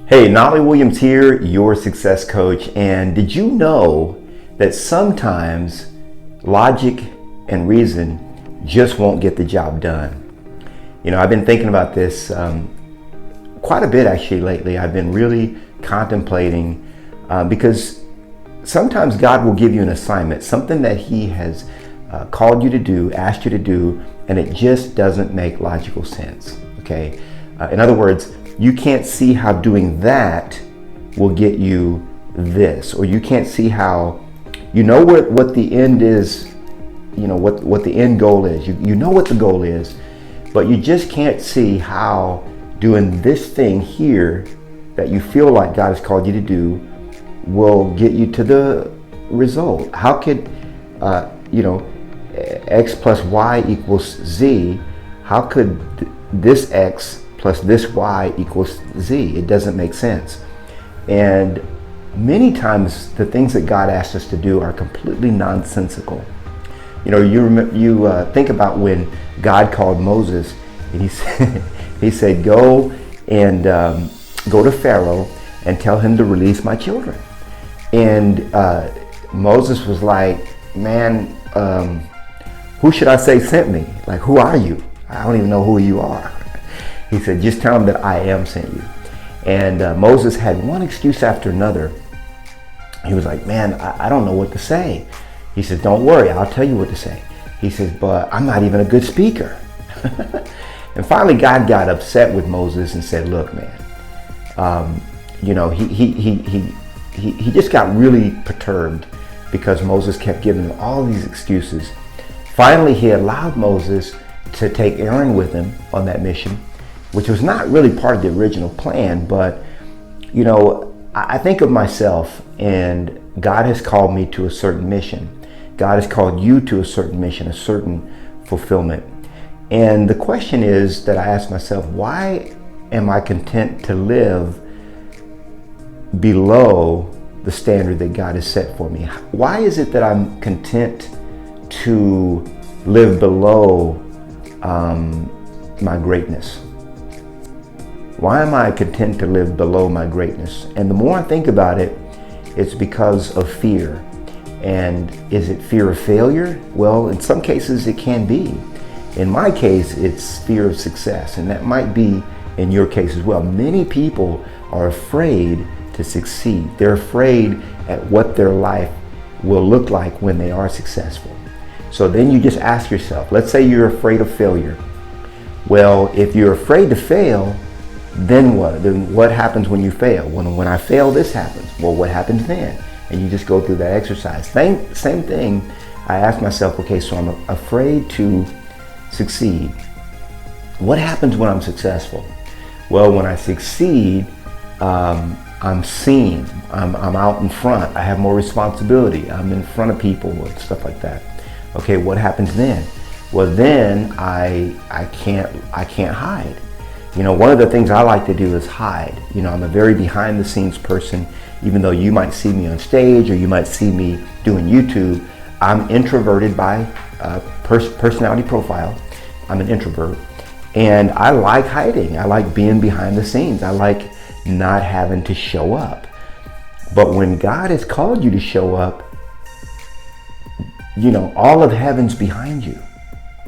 Hey, Knolly Williams here, your success coach. And did you know that sometimes logic and reason just won't get the job done? You know, I've been thinking about this quite a bit actually lately. I've been really contemplating because sometimes God will give you an assignment, something that He has called you to do, asked you to do, and it just doesn't make logical sense, okay? In other words, you can't see how doing that will get you this, or you can't see how, you know what the end is, you know what the end goal is. You know what the goal is, but you just can't see how doing this thing here that you feel like God has called you to do will get you to the result. How could, X plus Y equals Z, how could this X plus this Y equals Z? It doesn't make sense. And many times the things that God asks us to do are completely nonsensical. You know, you think about when God called Moses and he said, go to Pharaoh and tell him to release my children. And Moses was like, man, who should I say sent me? Like, who are you? I don't even know who you are. He said, just tell him that I am sent you. And Moses had one excuse after another. He was like, man, I don't know what to say. He said, don't worry, I'll tell you what to say. He says, but I'm not even a good speaker. And finally, God got upset with Moses and said, look, man, he just got really perturbed because Moses kept giving him all these excuses. Finally, he allowed Moses to take Aaron with him on that mission, which was not really part of the original plan. But, you know, I think of myself, and God has called me to a certain mission. God has called you to a certain mission, a certain fulfillment. And the question is that I ask myself, why am I content to live below the standard that God has set for me? Why is it that I'm content to live below my greatness? Why am I content to live below my greatness? And the more I think about it, it's because of fear. And is it fear of failure? Well, in some cases it can be. In my case, it's fear of success, and that might be in your case as well. Many people are afraid to succeed. They're afraid at what their life will look like when they are successful. So then you just ask yourself, let's say you're afraid of failure. Well, if you're afraid to fail, then what? Then what happens when you fail? When I fail, this happens. Well, what happens then? And you just go through that exercise. Same thing. I ask myself, okay, so I'm afraid to succeed. What happens when I'm successful? Well, when I succeed, I'm seen. I'm out in front. I have more responsibility. I'm in front of people and stuff like that. Okay, what happens then? Well, then I can't hide. You know, one of the things I like to do is hide. You know, I'm a very behind the scenes person. Even though you might see me on stage or you might see me doing YouTube, I'm introverted by personality profile. I'm an introvert, and I like hiding. I like being behind the scenes. I like not having to show up. But when God has called you to show up, you know, all of heaven's behind you.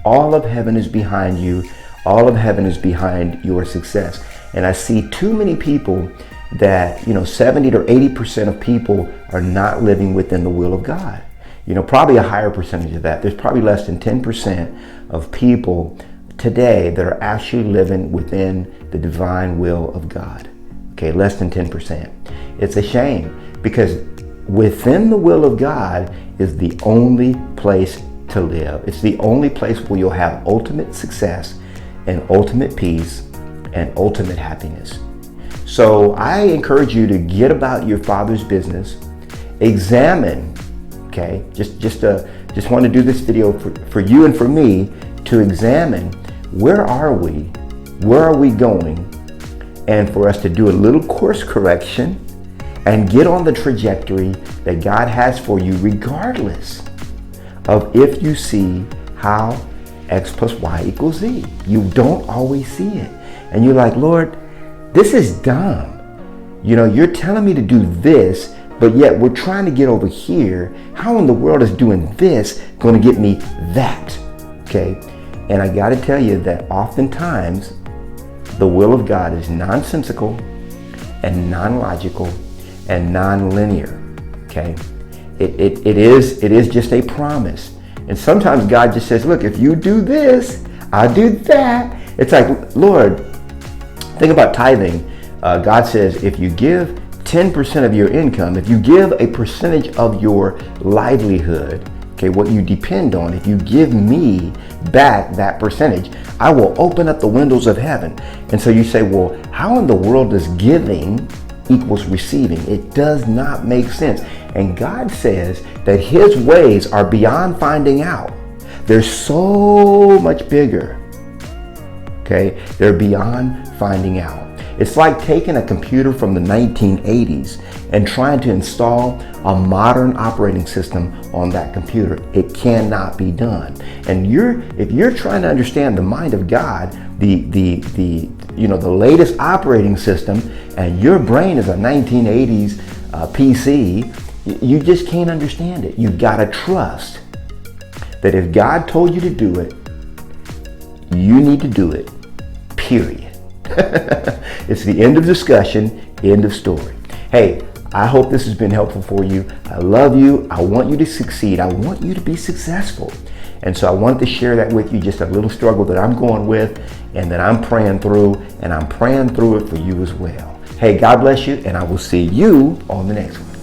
All of heaven is behind you. All of heaven is behind your success. And I see too many people that, 70 to 80% of people are not living within the will of God. You know, probably a higher percentage of that. There's probably less than 10% of people today that are actually living within the divine will of God. Okay, less than 10%. It's a shame, because within the will of God is the only place to live. It's the only place where you'll have ultimate success and ultimate peace and ultimate happiness. So I encourage you to get about your Father's business. Examine, okay? Just want to do this video for you and for me to examine where are we going, and for us to do a little course correction and get on the trajectory that God has for you, regardless of if you see how X plus Y equals Z. You don't always see it. And you're like, Lord, this is dumb. you're telling me to do this, but yet we're trying to get over here. How in the world is doing this going to get me that? Okay. And I got to tell you that oftentimes the will of God is nonsensical and non-logical and non-linear. Okay. It is just a promise. And sometimes God just says, look, if you do this, I'll do that. It's like, Lord, think about tithing. God says, if you give 10% of your income, if you give a percentage of your livelihood, okay, what you depend on, if you give me back that percentage, I will open up the windows of heaven. And so you say, well, how in the world does giving equals receiving? It does not make sense. And God says that his ways are beyond finding out. They're so much bigger. Okay, they're beyond finding out. It's like taking a computer from the 1980s and trying to install a modern operating system on that computer. It cannot be done. And if you're trying to understand the mind of God, the latest operating system, and your brain is a 1980s PC, you just can't understand it. You've got to trust that if God told you to do it, you need to do it, period. It's the end of discussion, end of story. Hey, I hope this has been helpful for you. I love you. I want you to succeed. I want you to be successful. And so I wanted to share that with you, just a little struggle that I'm going with and that I'm praying through, and I'm praying through it for you as well. Hey, God bless you, and I will see you on the next one.